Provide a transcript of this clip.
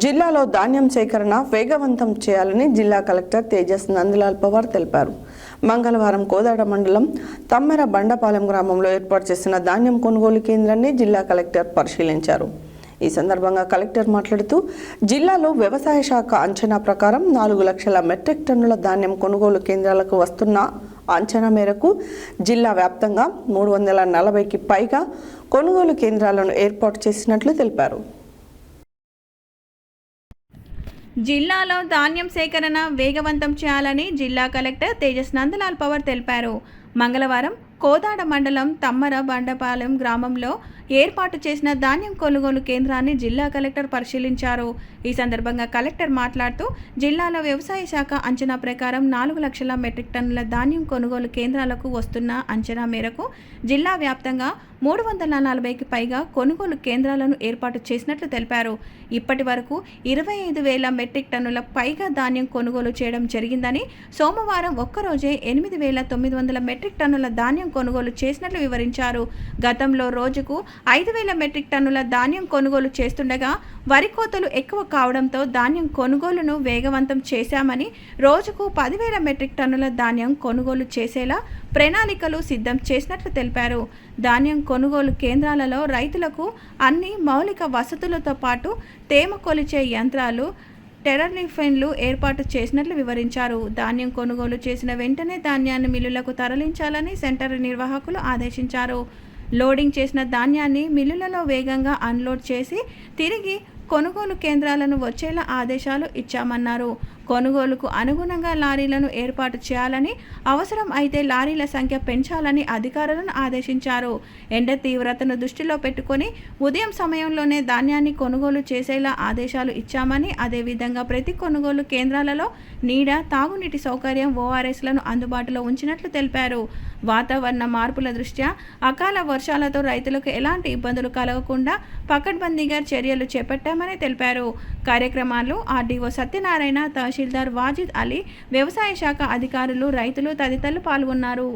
జిల్లాలో ధాన్యం సేకరణ వేగవంతం చేయాలని జిల్లా కలెక్టర్ తేజస్ నందలాల్ పవార్ తెలిపారు. మంగళవారం కోదాడ మండలం తమ్మెర బండపాలెం గ్రామంలో ఏర్పాటు చేసిన ధాన్యం కొనుగోలు కేంద్రాన్ని జిల్లా కలెక్టర్ పరిశీలించారు. ఈ సందర్భంగా కలెక్టర్ మాట్లాడుతూ జిల్లాలో వ్యవసాయ శాఖ అంచనా ప్రకారం 4 లక్షల మెట్రిక్ టన్నుల ధాన్యం కొనుగోలు కేంద్రాలకు వస్తున్న అంచనా మేరకు జిల్లా వ్యాప్తంగా 340కి పైగా కొనుగోలు కేంద్రాలను ఏర్పాటు చేసినట్లు తెలిపారు. జిల్లాలో ధాన్యం సేకరణ వేగవంతం చేయాలని జిల్లా కలెక్టర్ తేజస్ నందలాల్ పవార్ తెలిపారు. మంగళవారం కోదాడ మండలం తమ్మర బండపాలెం గ్రామంలో ఏర్పాటు చేసిన ధాన్యం కొనుగోలు కేంద్రాన్ని జిల్లా కలెక్టర్ పరిశీలించారు. ఈ సందర్భంగా కలెక్టర్ మాట్లాడుతూ జిల్లాలో వ్యవసాయ శాఖ అంచనా ప్రకారం 4 లక్షల మెట్రిక్ టన్నుల ధాన్యం కొనుగోలు కేంద్రాలకు వస్తున్న అంచనా మేరకు జిల్లా వ్యాప్తంగా 340కి పైగా కొనుగోలు కేంద్రాలను ఏర్పాటు చేసినట్లు తెలిపారు. ఇప్పటి వరకు 25,000 మెట్రిక్ టన్నుల పైగా ధాన్యం కొనుగోలు చేయడం జరిగిందని, సోమవారం ఒక్కరోజే 8,900 మెట్రిక్ టన్నుల ధాన్యం కొనుగోలు చేసినట్లు వివరించారు. గతంలో రోజుకు 5,000 మెట్రిక్ టన్నుల ధాన్యం కొనుగోలు చేస్తుండగా వరి కోతలు ఎక్కువ కావడంతో ధాన్యం కొనుగోలును వేగవంతం చేశామని, రోజుకు 10,000 మెట్రిక్ టన్నుల ధాన్యం కొనుగోలు చేసేలా ప్రణాళికలు సిద్ధం చేసినట్లు తెలిపారు. ధాన్యం కొనుగోలు కేంద్రాలలో రైతులకు అన్ని మౌలిక వసతులతో పాటు తేమ కొలిచే యంత్రాలు, టెర్రలిఫెన్లు ఏర్పాటు చేసినట్లు వివరించారు. ధాన్యం కొనుగోలు చేసిన వెంటనే ధాన్యాన్ని మిల్లులకు తరలించాలని సెంటర్ నిర్వాహకులు ఆదేశించారు. లోడింగ్ చేసిన ధాన్యాన్ని మిల్లులలో వేగంగా అన్లోడ్ చేసి తిరిగి కొనుగోలు కేంద్రాలను వచ్చేలా ఆదేశాలు ఇచ్చామన్నారు. కొనుగోలుకు అనుగుణంగా లారీలను ఏర్పాటు చేయాలని, అవసరం అయితే లారీల సంఖ్య పెంచాలని అధికారులను ఆదేశించారు. ఎండ తీవ్రతను దృష్టిలో పెట్టుకొని ఉదయం సమయంలోనే ధాన్యాన్ని కొనుగోలు చేసేలా ఆదేశాలు ఇచ్చామని, అదేవిధంగా ప్రతి కొనుగోలు కేంద్రాలలో నీడ, తాగునీటి సౌకర్యం, ఓఆర్ఎస్లను అందుబాటులో ఉంచినట్లు తెలిపారు. వాతావరణ మార్పుల దృష్ట్యా అకాల వర్షాలతో రైతులకు ఎలాంటి ఇబ్బందులు కలగకుండా పకడ్బందీగా చర్యలు చేపట్టామని తెలిపారు. కార్యక్రమాల్లో ఆర్డీఓ సత్యనారాయణ, తహసీల్దార్ వాజిద్ అలీ, వ్యవసాయ శాఖ అధికారులు, రైతులు తదితరులు పాల్గొన్నారు.